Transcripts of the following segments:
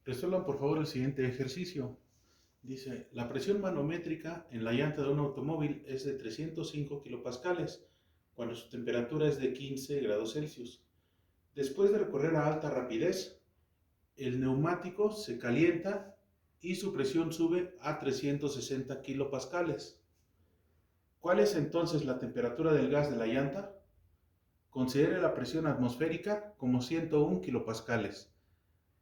Resuelvan por favor el siguiente ejercicio. Dice, la presión manométrica en la llanta de un automóvil es de 305 kilopascales cuando su temperatura es de 15 grados Celsius. Después de recorrer a alta rapidez, el neumático se calienta y su presión sube a 360 kilopascales. ¿Cuál es entonces la temperatura del gas de la llanta? Considere la presión atmosférica como 101 kilopascales.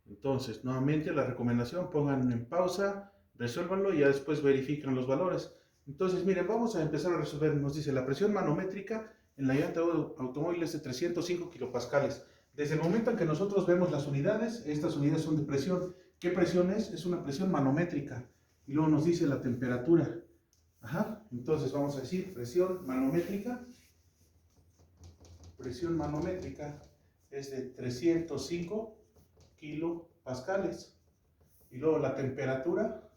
Entonces, nuevamente la recomendación, pongan en pausa, resuélvanlo y ya después verifican los valores. Entonces, miren, vamos a empezar a resolver. Nos dice la presión manométrica en la llanta de automóvil es de 305 kilopascales. Desde el momento en que nosotros vemos las unidades, estas unidades son de presión. ¿Qué presión es? Es una presión manométrica. Y luego nos dice la temperatura. Entonces vamos a decir presión manométrica. Presión manométrica es de 305 kilopascales. Y luego la temperatura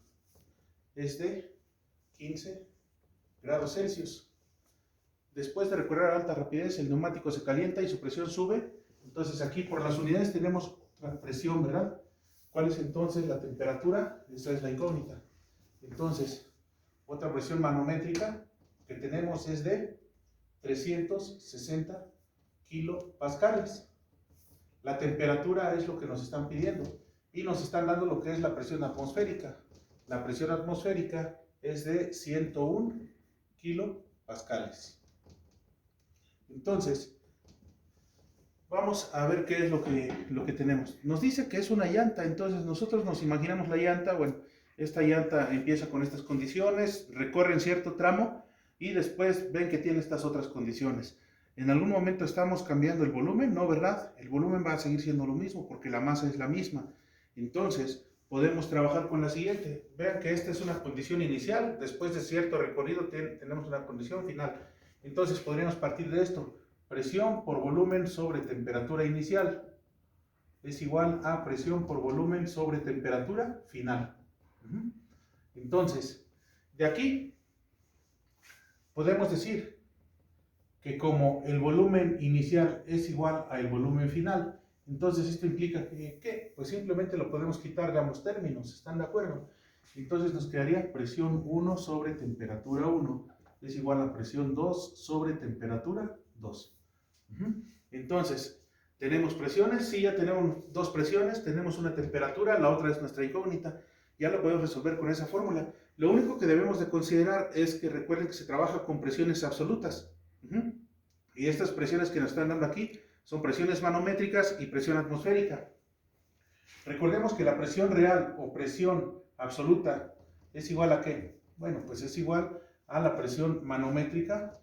es de 15 grados Celsius. Después de recorrer a alta rapidez, el neumático se calienta y su presión sube. Entonces aquí por las unidades tenemos la presión, ¿verdad? ¿Cuál es entonces la temperatura? Esa es la incógnita. Entonces, otra presión manométrica que tenemos es de 360 kilopascales. La temperatura es lo que nos están pidiendo y nos están dando lo que es la presión atmosférica. La presión atmosférica es de 101 kilopascales. Entonces, vamos a ver qué es lo que tenemos. Nos dice que es una llanta, entonces nosotros nos imaginamos la llanta. Bueno, esta llanta empieza con estas condiciones, recorren cierto tramo y después ven que tiene estas otras condiciones. En algún momento estamos cambiando el volumen, ¿no, verdad? El volumen va a seguir siendo lo mismo porque la masa es la misma. Entonces, podemos trabajar con la siguiente. Vean que esta es una condición inicial, después de cierto recorrido tenemos una condición final. Entonces, podríamos partir de esto. Presión por volumen sobre temperatura inicial es igual a presión por volumen sobre temperatura final. Entonces, de aquí podemos decir que como el volumen inicial es igual al volumen final, entonces esto implica que pues simplemente lo podemos quitar de ambos términos, ¿están de acuerdo? Entonces nos quedaría presión 1 sobre temperatura 1 es igual a presión 2 sobre temperatura 2. Entonces, ¿tenemos presiones? Sí, ya tenemos dos presiones, tenemos una temperatura, la otra es nuestra incógnita. Ya lo podemos resolver con esa fórmula. Lo único que debemos de considerar es que recuerden que se trabaja con presiones absolutas. Y estas presiones que nos están dando aquí son presiones manométricas y presión atmosférica. Recordemos que la presión real o presión absoluta es igual a ¿qué? Bueno, pues es igual a la presión manométrica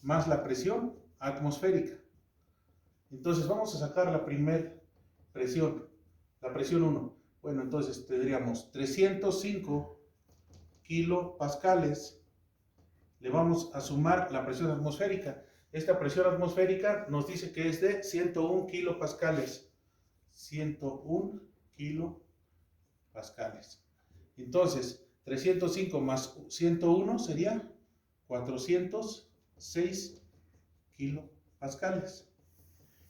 más la presión atmosférica. Entonces vamos a sacar la primera presión, la presión 1. Bueno, entonces tendríamos 305 kilopascales. Le vamos a sumar la presión atmosférica. Esta presión atmosférica nos dice que es de 101 kilopascales. 101 kilopascales. Entonces, 305 más 101 sería 406 kilopascales.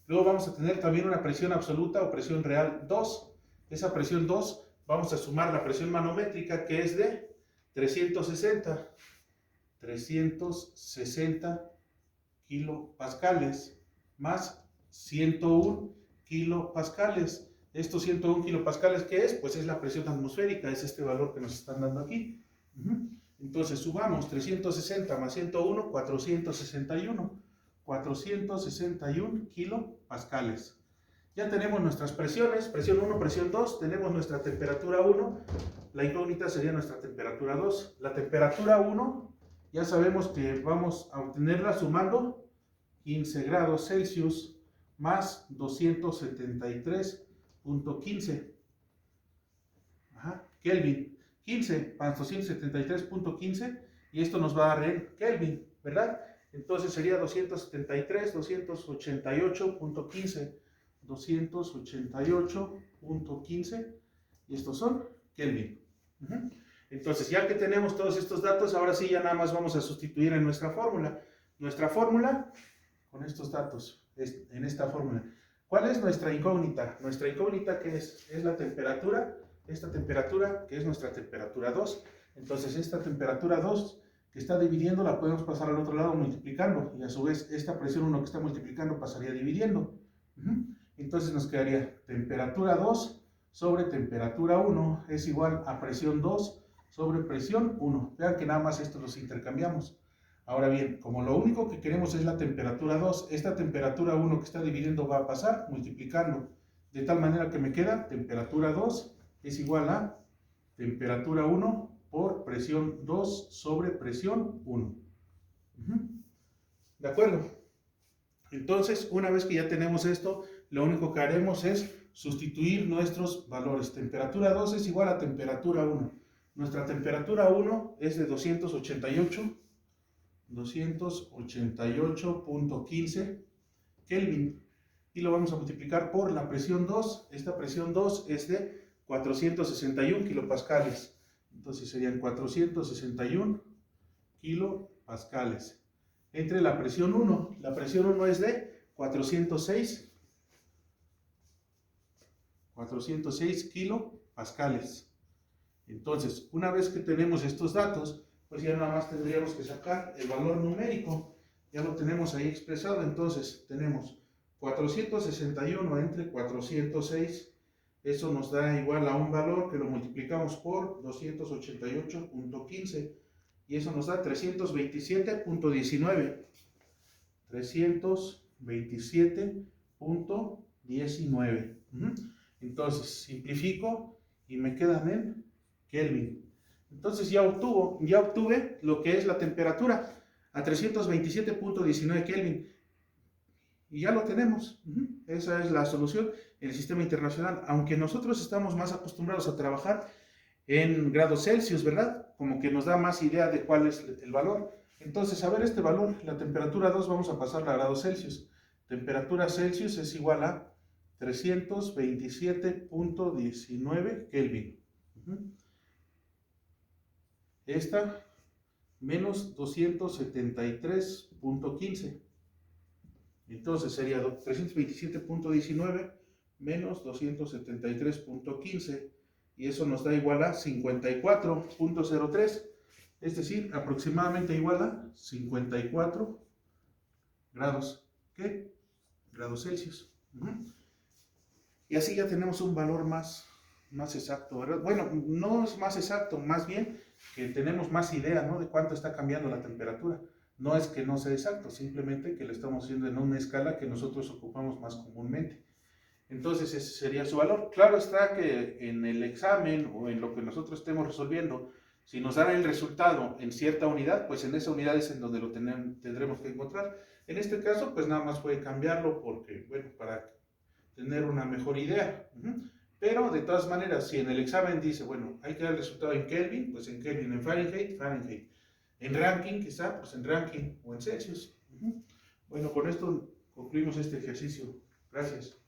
Luego vamos a tener también una presión absoluta o presión real 2. Esa presión 2 vamos a sumar la presión manométrica que es de 360 kilopascales más 101 kilopascales. Estos 101 kilopascales, ¿qué es? Pues es la presión atmosférica, es este valor que nos están dando aquí. Entonces sumamos 360 más 101, 461 kilopascales. Ya tenemos nuestras presiones, presión 1, presión 2, tenemos nuestra temperatura 1, la incógnita sería nuestra temperatura 2. La temperatura 1, ya sabemos que vamos a obtenerla sumando 15 grados Celsius más 273.15 Kelvin. 15 más 273.15 y esto nos va a dar en Kelvin, ¿verdad? Entonces sería 288.15 y estos son Kelvin. Entonces ya que tenemos todos estos datos, ahora sí ya nada más vamos a sustituir en nuestra fórmula. Nuestra fórmula con estos datos, en esta fórmula. ¿Cuál es nuestra incógnita? Nuestra incógnita, ¿qué es? Es la temperatura esta temperatura, que es nuestra temperatura 2. Entonces esta temperatura 2 que está dividiendo la podemos pasar al otro lado multiplicando, y a su vez esta presión 1 que está multiplicando pasaría dividiendo. Entonces nos quedaría temperatura 2 sobre temperatura 1 es igual a presión 2 sobre presión 1. Vean que nada más estos los intercambiamos. Ahora bien, como lo único que queremos es la temperatura 2, esta temperatura 1 que está dividiendo va a pasar multiplicando, de tal manera que me queda temperatura 2 es igual a temperatura 1 por presión 2 sobre presión 1. ¿De acuerdo? Entonces, una vez que ya tenemos esto, lo único que haremos es sustituir nuestros valores. Temperatura 2 es igual a temperatura 1. Nuestra temperatura 1 es de 288.15 Kelvin. Y lo vamos a multiplicar por la presión 2. Esta presión 2 es de 461 kilopascales. Entonces serían 461 kilopascales. Entre la presión 1. La presión 1 es de 406 kilopascales. Entonces, una vez que tenemos estos datos, pues ya nada más tendríamos que sacar el valor numérico. Ya lo tenemos ahí expresado. Entonces, tenemos 461 entre 406. Eso nos da igual a un valor que lo multiplicamos por 288.15. Y eso nos da 327.19. 327.19. Entonces, simplifico y me quedan en Kelvin. Entonces ya obtuve lo que es la temperatura a 327.19 Kelvin. Y ya lo tenemos. Esa es la solución en el sistema internacional. Aunque nosotros estamos más acostumbrados a trabajar en grados Celsius, ¿verdad? Como que nos da más idea de cuál es el valor. Entonces, a ver este valor, la temperatura 2, vamos a pasarla a grados Celsius. Temperatura Celsius es igual a 327.19 Kelvin. Esta menos 273.15. Entonces sería 327.19 menos 273.15. Y eso nos da igual a 54.03. Es decir, aproximadamente igual a 54 grados. ¿Qué? Grados Celsius. Y así ya tenemos un valor más exacto, ¿verdad? Bueno, no es más exacto, más bien que tenemos más idea, ¿no?, de cuánto está cambiando la temperatura. No es que no sea exacto, simplemente que lo estamos haciendo en una escala que nosotros ocupamos más comúnmente. Entonces ese sería su valor. Claro está que en el examen o en lo que nosotros estemos resolviendo, si nos dan el resultado en cierta unidad, pues en esa unidad es en donde lo tendremos que encontrar. En este caso, pues nada más puede cambiarlo porque, bueno, para tener una mejor idea. Pero de todas maneras, si en el examen dice, bueno, hay que dar el resultado en Kelvin, pues en Kelvin, en Fahrenheit, Fahrenheit. En Rankine, quizá, pues en Rankine o en Celsius. Bueno, con esto concluimos este ejercicio. Gracias.